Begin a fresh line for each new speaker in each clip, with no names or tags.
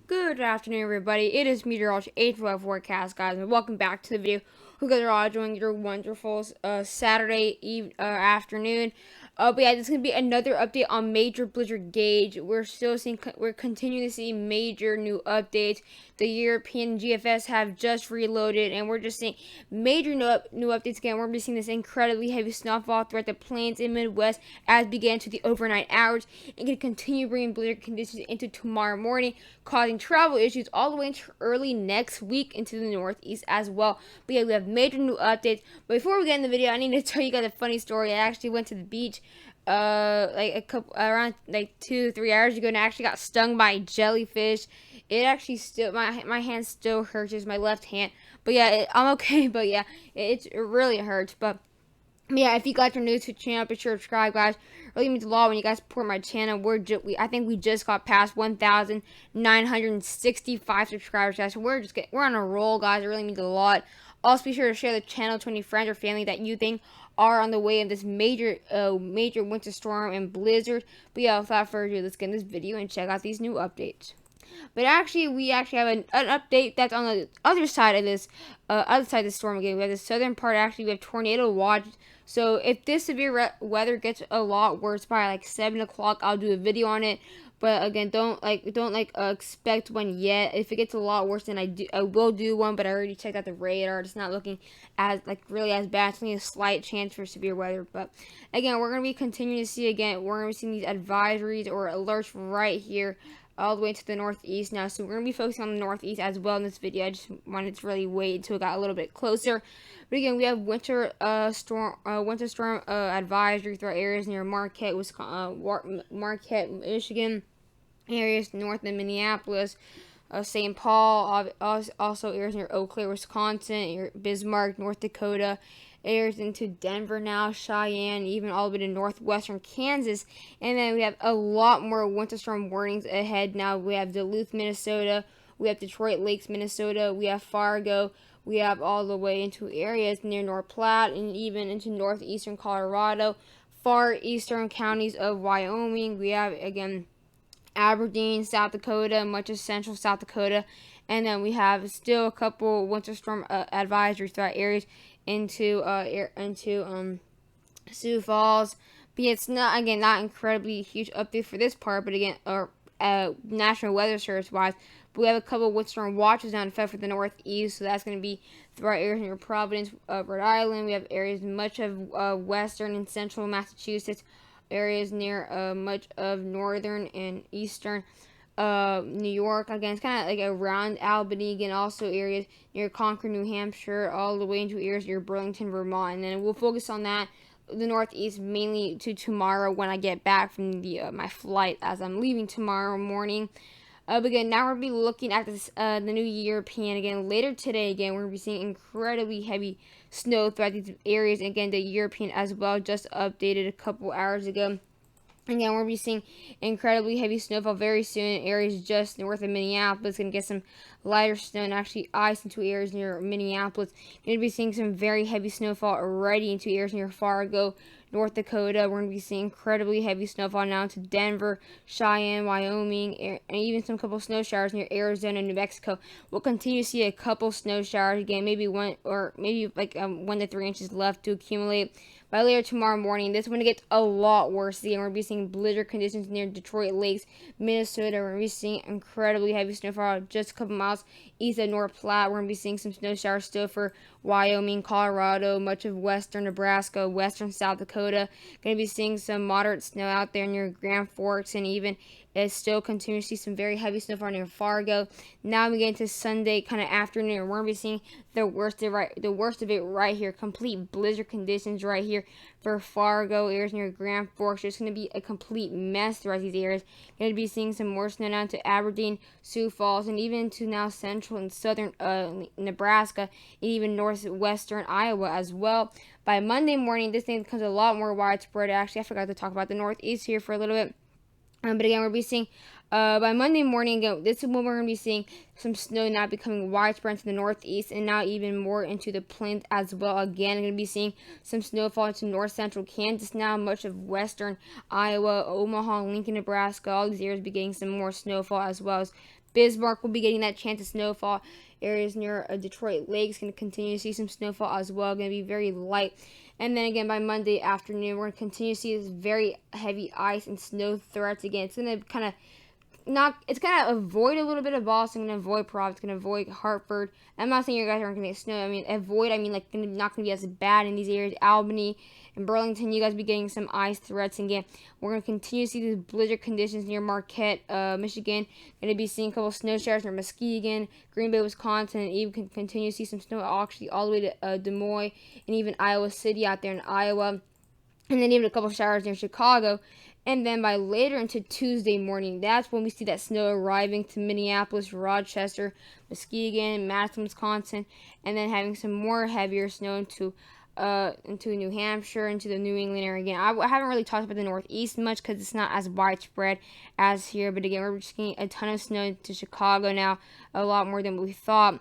Good afternoon, everybody. It is Meteorology 8 forecast, guys, and welcome back to the video. Hope you guys are all enjoying your wonderful Saturday afternoon. But yeah, this is gonna be another update on Major Blizzard Gage. We're continuing to see major new updates. The European GFS have just reloaded, and we're just seeing major new updates again. We're gonna be seeing this incredibly heavy snowfall throughout the plains and Midwest as began to the overnight hours, and gonna continue bringing blizzard conditions into tomorrow morning, causing travel issues all the way into early next week into the Northeast as well. But yeah, we have major new updates. But before we get in the video, I need to tell you guys a funny story. I actually went to the beach around 2-3 hours ago, and I actually got stung by a jellyfish. It actually still my hand still hurts, just my left hand. But yeah, I'm okay. But yeah, it really hurts. But yeah, if you guys are new to the channel, be sure to subscribe, guys. It really means a lot when you guys support my channel. I think we just got past 1,965 subscribers, guys. So we're on a roll, guys. It really means a lot. Also, be sure to share the channel to any friends or family that you think are on the way of this major winter storm and blizzard. But yeah, without further ado, let's get in this video and check out these new updates. But actually, we actually have an update that's on the other side of this storm again. We have the southern part. Actually, we have tornado watch. So if this severe weather gets a lot worse by like 7 o'clock, I'll do a video on it. But again, don't expect one yet. If it gets a lot worse, then I will do one. But I already checked out the radar. It's not looking as really as bad. It's only a slight chance for severe weather. But again, we're gonna be continuing to see we're gonna be seeing these advisories or alerts right here, all the way to the Northeast now. So we're going to be focusing on the Northeast as well in this video. I just wanted to really wait until it got a little bit closer. But again, we have winter storm advisory throughout areas near Marquette, Michigan, areas north of Minneapolis, St. Paul, also areas near Eau Claire, Wisconsin, Bismarck, North Dakota, areas into Denver now, Cheyenne, even all the way to northwestern Kansas. And then we have a lot more winter storm warnings ahead now. We have Duluth, Minnesota. We have Detroit Lakes, Minnesota. We have Fargo. We have all the way into areas near North Platte and even into northeastern Colorado, far eastern counties of Wyoming. We have, again, Aberdeen, South Dakota, much of central South Dakota. And then we have still a couple winter storm advisories throughout areas into Sioux Falls. But yeah, it's not incredibly huge update for this part. But again, National Weather Service wise, but we have a couple winter storm watches now in effect for the Northeast. So that's going to be throughout areas near Providence, Rhode Island. We have areas much of western and central Massachusetts, areas near much of northern and eastern New York. Again, it's kind of like around Albany. Again, also areas near Concord, New Hampshire, all the way into areas near Burlington, Vermont. And then we'll focus on that, the Northeast, mainly to tomorrow when I get back from my flight, as I'm leaving tomorrow morning. But again, now we're going to be looking at this, the new European. Again, later today, again, we're going to be seeing incredibly heavy snow throughout these areas. Again, the European as well, just updated a couple hours ago. Again, we're going to be seeing incredibly heavy snowfall very soon in areas just north of Minneapolis. Going to get some lighter snow and actually ice into areas near Minneapolis. Going to be seeing some very heavy snowfall already into areas near Fargo, North Dakota. We're going to be seeing incredibly heavy snowfall now to Denver, Cheyenne, Wyoming, and even some couple snow showers near Arizona, New Mexico. We'll continue to see a couple snow showers again, maybe 1 to 3 inches left to accumulate. By later tomorrow morning, this is when it gets a lot worse. Again, we're going to be seeing blizzard conditions near Detroit Lakes, Minnesota. We're going to be seeing incredibly heavy snowfall just a couple miles east of North Platte. We're going to be seeing some snow showers still for Wyoming, Colorado, much of western Nebraska, western South Dakota. Going to be seeing some moderate snow out there near Grand Forks, and even it still continues to see some very heavy snowfall near Fargo. Now we get into Sunday kind of afternoon. We're going to be seeing the worst of it right here. Complete blizzard conditions right here for Fargo, areas near Grand Forks. It's going to be a complete mess throughout these areas. Going to be seeing some more snow down to Aberdeen, Sioux Falls, and even to now central and southern Nebraska, and even northwestern Iowa as well. By Monday morning, this thing becomes a lot more widespread. Actually, I forgot to talk about the Northeast here for a little bit. But again, we'll be seeing By Monday morning, again, this is when we're going to be seeing some snow now becoming widespread into the northeast and now even more into the plains as well. Again, I'm going to be seeing some snowfall into north central Kansas now, much of western Iowa, Omaha, Lincoln, Nebraska. All these areas will be getting some more snowfall, as well as Bismarck will be getting that chance of snowfall. Areas near Detroit Lakes going to continue to see some snowfall as well. Going to be very light. And then again, by Monday afternoon, we're going to continue to see this very heavy ice and snow threats again. It's going to kind of it's gonna avoid a little bit of Boston, gonna avoid Providence, gonna avoid Hartford. I'm not saying you guys aren't gonna get snow. I mean avoid. I mean like not gonna be as bad in these areas. Albany and Burlington, you guys be getting some ice threats. And again, we're gonna continue to see these blizzard conditions near Marquette, Michigan. Gonna be seeing a couple snow showers near Muskegon, Green Bay, Wisconsin, and even can continue to see some snow actually all the way to Des Moines and even Iowa City out there in Iowa. And then even a couple showers near Chicago. And then by later into Tuesday morning, that's when we see that snow arriving to Minneapolis, Rochester, Muskegon, Madison, Wisconsin, and then having some more heavier snow into New Hampshire, into the New England area. Again, I haven't really talked about the Northeast much because it's not as widespread as here. But again, we're just getting a ton of snow into Chicago now, a lot more than we thought.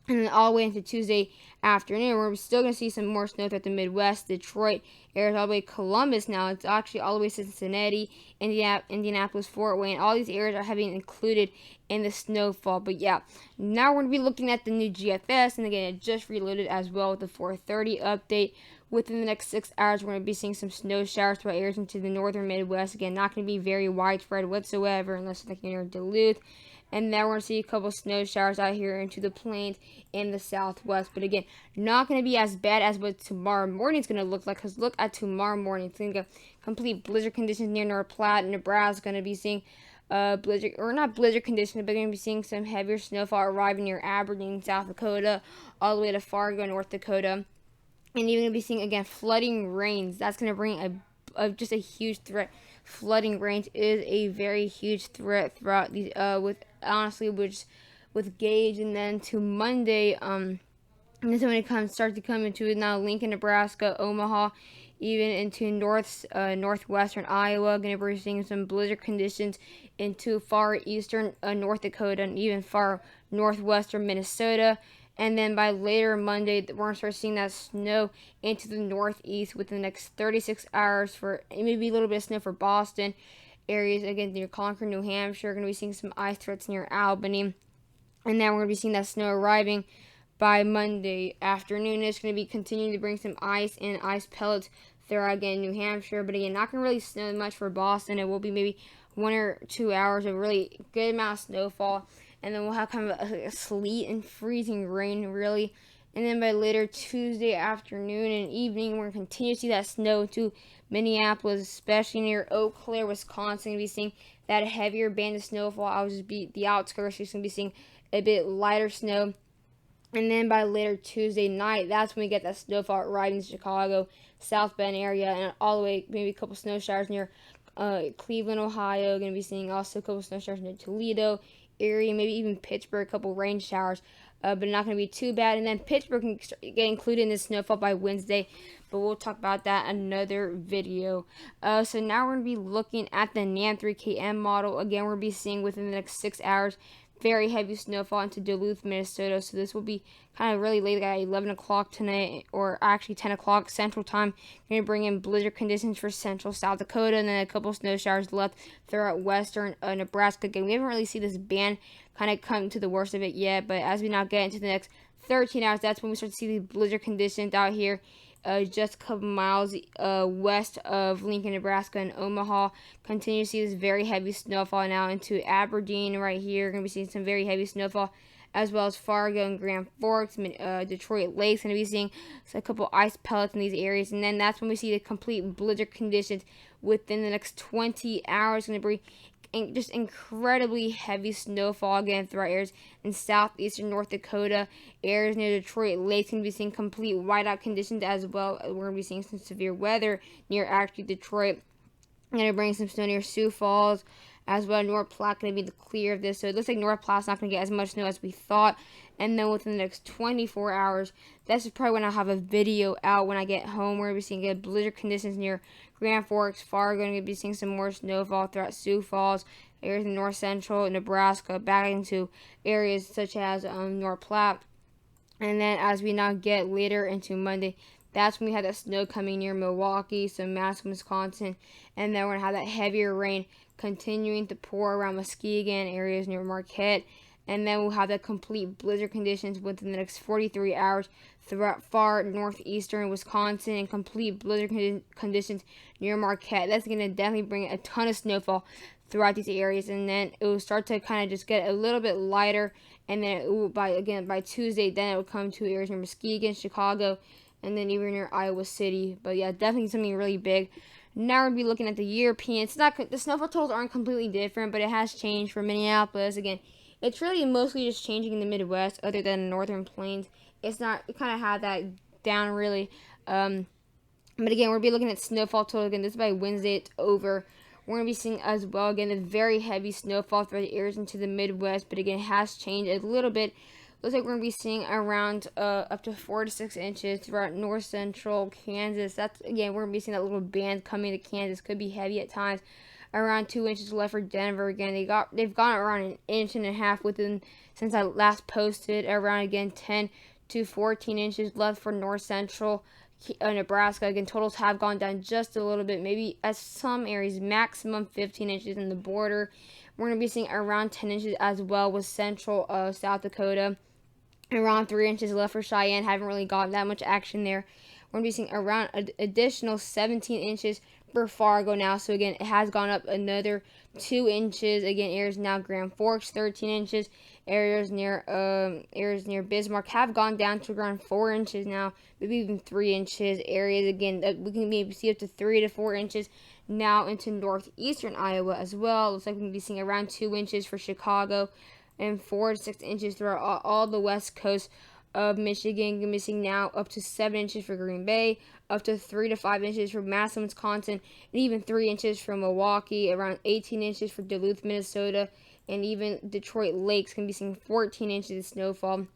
And then all the way into Tuesday afternoon, we're still going to see some more snow throughout the Midwest, Detroit, areas all the way to Columbus now. It's actually all the way to Cincinnati, Indianapolis, Fort Wayne. All these areas are having included in the snowfall. But yeah, now we're going to be looking at the new GFS. And again, it just reloaded as well with the 4:30 update. Within the next 6 hours, we're going to be seeing some snow showers throughout areas into the northern Midwest. Again, not going to be very widespread whatsoever unless like near Duluth. And then we're going to see a couple snow showers out here into the plains in the southwest. But again, not going to be as bad as what tomorrow morning is going to look like. Because look at tomorrow morning. It's going to go complete blizzard conditions near North Platte, Nebraska. Going to be seeing blizzard, or not blizzard conditions, but going to be seeing some heavier snowfall arriving near Aberdeen, South Dakota, all the way to Fargo, North Dakota. And you're going to be seeing, again, flooding rains. That's going to bring just a huge threat. Flooding rains is a very huge threat throughout these with Gage. And then to Monday, and this is when it starts to come into now Lincoln, Nebraska, Omaha, even into northwestern Iowa. Going to be seeing some blizzard conditions into far eastern North Dakota and even far northwestern Minnesota. And then by later Monday, we're going to start seeing that snow into the northeast within the next 36 hours for maybe a little bit of snow for Boston areas. Again, near Concord, New Hampshire. We're going to be seeing some ice threats near Albany. And then we're going to be seeing that snow arriving by Monday afternoon. It's going to be continuing to bring some ice and ice pellets throughout, again, New Hampshire. But again, not going to really snow much for Boston. It will be maybe 1 or 2 hours of really good amount of snowfall. And then we'll have kind of a sleet and freezing rain, really. And then by later Tuesday afternoon and evening, we're going to continue to see that snow to Minneapolis, especially near Eau Claire, Wisconsin. We're going to be seeing that heavier band of snowfall. I'll just be the outskirts. You're going to be seeing a bit lighter snow. And then by later Tuesday night, that's when we get that snowfall right in Chicago, South Bend area, and all the way, maybe a couple snow showers near Cleveland, Ohio. Going to be seeing also a couple snow showers near Toledo area, maybe even Pittsburgh, a couple rain showers, but not going to be too bad. And then Pittsburgh can get included in the snowfall by Wednesday, but we'll talk about that in another video. So now we're going to be looking at the NAM 3KM model. Again, we're going to be seeing within the next 6 hours very heavy snowfall into Duluth, Minnesota. So this will be kind of really late, like at 11 o'clock tonight, or actually 10 o'clock Central Time. Going to bring in blizzard conditions for central South Dakota, and then a couple snow showers left throughout western Nebraska. Again, we haven't really seen this band kind of come to the worst of it yet, but as we now get into the next 13 hours, that's when we start to see the blizzard conditions out here. Just a couple miles west of Lincoln, Nebraska, and Omaha. Continue to see this very heavy snowfall now into Aberdeen right here. We're going to be seeing some very heavy snowfall, as well as Fargo and Grand Forks, Detroit Lakes. Going to be seeing a couple ice pellets in these areas. And then that's when we see the complete blizzard conditions within the next 20 hours. Going to bring just incredibly heavy snowfall again throughout areas in southeastern North Dakota, areas near Detroit Lakes. Going to be seeing complete whiteout conditions as well. We're going to be seeing some severe weather near actually Detroit. I'm going to bring some snow near Sioux Falls as well. North Platte going to be the clear of this, so it looks like North Platte's not going to get as much snow as we thought. And then within the next 24 hours, that's probably when I'll have a video out when I get home. We're going to be seeing good blizzard conditions near Grand Forks, Fargo. Going to be seeing some more snowfall throughout Sioux Falls, areas in north central Nebraska, back into areas such as North Platte. And then as we now get later into Monday, that's when we have that snow coming near Milwaukee, so Madison, Wisconsin. And then we're going to have that heavier rain continuing to pour around Muskegon, areas near Marquette. And then we'll have the complete blizzard conditions within the next 43 hours throughout far northeastern Wisconsin, and complete blizzard conditions near Marquette. That's going to definitely bring a ton of snowfall throughout these areas, and then it will start to kind of just get a little bit lighter, and then it will, by Tuesday, then it will come to areas near Muskegon, Chicago, and then even near Iowa City. But yeah, definitely something really big. Now we're going to be looking at the European. It's not, the snowfall totals aren't completely different, but it has changed for Minneapolis. Again, it's really mostly just changing in the Midwest, other than the northern plains. It's not, it kind of had that down really. But again, we'll be looking at snowfall total. Again, this is by Wednesday, it's over. We're going to be seeing as well, again, the very heavy snowfall throughout the areas into the Midwest, but again, it has changed a little bit. Looks like we're going to be seeing around up to 4 to 6 inches throughout north central Kansas. That's, again, we're going to be seeing that little band coming to Kansas. Could be heavy at times. Around 2 inches left for Denver. Again, they've gone around an inch and a half within, since I last posted. Around, again, 10 to 14 inches left for north central Nebraska. Again, totals have gone down just a little bit, maybe at some areas maximum 15 inches in the border. We're going to be seeing around 10 inches as well with central South Dakota. Around 3 inches left for Cheyenne. Haven't really gotten that much action there. We're going to be seeing around an additional 17 inches for Fargo now. So again, it has gone up another 2 inches. Again, areas now Grand Forks 13 inches. Areas near Bismarck have gone down to around 4 inches now, maybe even 3 inches. Areas again that we can maybe see up to 3 to 4 inches now into northeastern Iowa as well. Looks like we can be seeing around 2 inches for Chicago, and 4 to 6 inches throughout all the west coast of Michigan. We're missing now up to 7 inches for Green Bay, up to 3 to 5 inches for Madison, Wisconsin, and even 3 inches for Milwaukee. Around 18 inches for Duluth, Minnesota. And even Detroit Lakes can be seeing 14 inches of snowfall.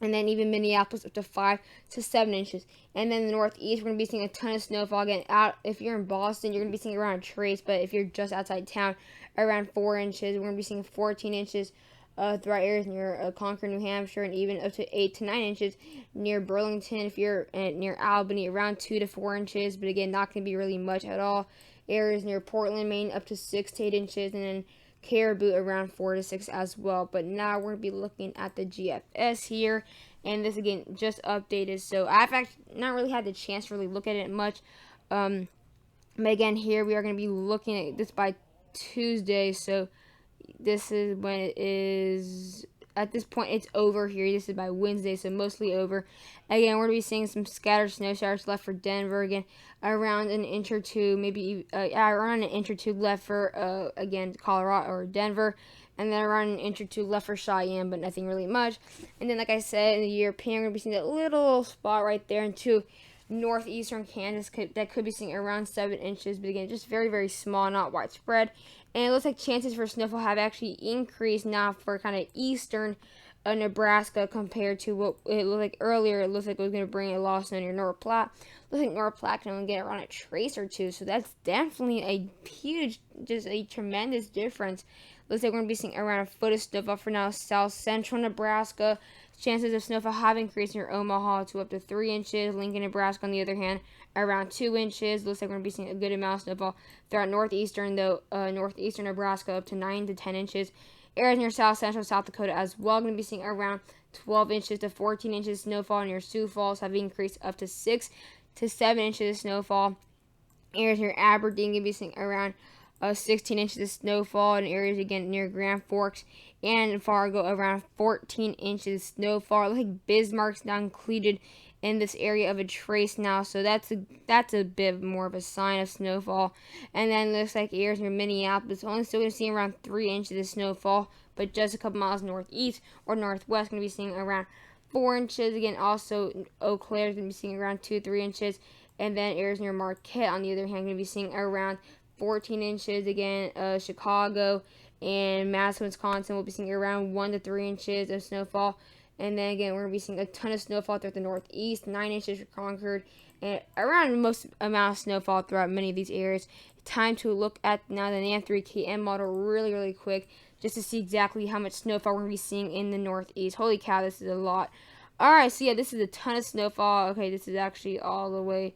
And then even Minneapolis up to 5 to 7 inches. And then the Northeast, we're going to be seeing a ton of snowfall. Again, if you're in Boston, you're going to be seeing around a trace. But if you're just outside town, around 4 inches. We're going to be seeing 14 inches throughout areas near Concord, New Hampshire. And even up to 8 to 9 inches near Burlington. If you're near Albany, around 2 to 4 inches. But again, not going to be really much at all. Areas near Portland, Maine, up to 6 to 8 inches. And then Caribou around 4 to 6 as well. But now we're going to be looking at the GFS here, and this again just updated, so I've actually not really had the chance to really look at it much, but again here we are going to be looking at this by Tuesday, so this is when it is. At this point, it's over here. This is by Wednesday, so mostly over. Again, we're going to be seeing some scattered snow showers left for Denver. Again, around an inch or two, maybe around an inch or two left for, again, Colorado or Denver. And then around an inch or two left for Cheyenne, but nothing really much. And then, like I said, in the European, we're going to be seeing that little spot right there into northeastern Kansas that could be seeing around 7 inches. But again, just very, very small, not widespread. And it looks like chances for snowfall have actually increased now for kind of eastern Nebraska compared to what it looked like earlier. It looks like it was going to bring a lot of snow near North Platte. Looks like North Platte can only get around a trace or two. So that's definitely a huge, just a tremendous difference. Looks like we're going to be seeing around a foot of snowfall for now south central Nebraska. Chances of snowfall have increased near Omaha to up to 3 inches. Lincoln, Nebraska, on the other hand, around 2 inches. Looks like we're going to be seeing a good amount of snowfall throughout northeastern Nebraska, up to 9 to 10 inches. Areas near south central South Dakota as well, going to be seeing around 12 inches to 14 inches snowfall. Near Sioux Falls have increased up to 6 to 7 inches of snowfall. Areas near Aberdeen going to be seeing around 16 inches of snowfall, in areas again near Grand Forks and Fargo around 14 inches of snowfall. Like Bismarck's now included in this area of a trace now, so that's a bit more of a sign of snowfall. And then looks like areas near Minneapolis only still going to see around 3 inches of snowfall, but just a couple miles northeast or northwest going to be seeing around 4 inches. Again, also Eau Claire is going to be seeing around 2 to 3 inches, and then areas near Marquette on the other hand going to be seeing around 14 inches. Again, Chicago and Madison, Wisconsin will be seeing around 1 to 3 inches of snowfall. And then again, we're going to be seeing a ton of snowfall throughout the northeast, 9 inches for Concord, and around the most amount of snowfall throughout many of these areas. Time to look at now the NAM3KM model really quick, just to see exactly how much snowfall we're going to be seeing in the northeast. Holy cow, this is a lot. Alright, so yeah, this is a ton of snowfall. Okay, this is actually all the way,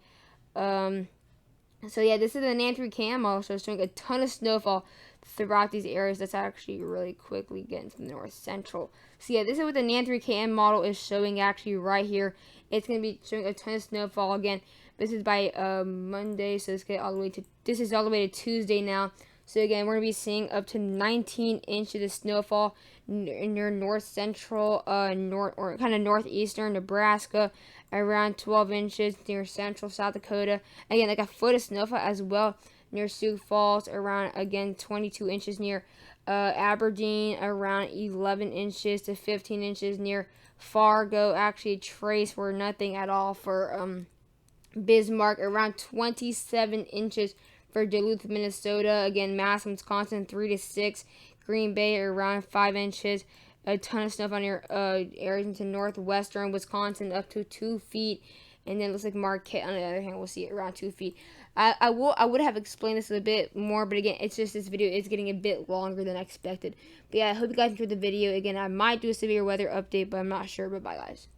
so yeah, this is the NAM3KM model, so it's showing a ton of snowfall throughout these areas. That's actually really quickly getting to the north central. So yeah, this is what the NAM3KM model is showing actually right here. It's going to be showing a ton of snowfall again. This is by Monday, so let's get all the way to, this is all the way to Tuesday now. So again, we're going to be seeing up to 19 inches of snowfall near north central, north or kind of northeastern Nebraska, around 12 inches near central South Dakota. Again, like a foot of snowfall as well near Sioux Falls, around again 22 inches near Aberdeen, around 11 inches to 15 inches near Fargo. Actually, trace for nothing at all for Bismarck, around 27 inches for Duluth, Minnesota. Again, Madison, Wisconsin, 3 to 6. Green Bay, around 5 inches. A ton of stuff on near areas into northwestern Wisconsin, up to 2 feet. And then it looks like Marquette, on the other hand, we'll see it around 2 feet. I would have explained this a bit more, but again, it's just this video is getting a bit longer than expected. But yeah, I hope you guys enjoyed the video. Again, I might do a severe weather update, but I'm not sure. But bye, guys.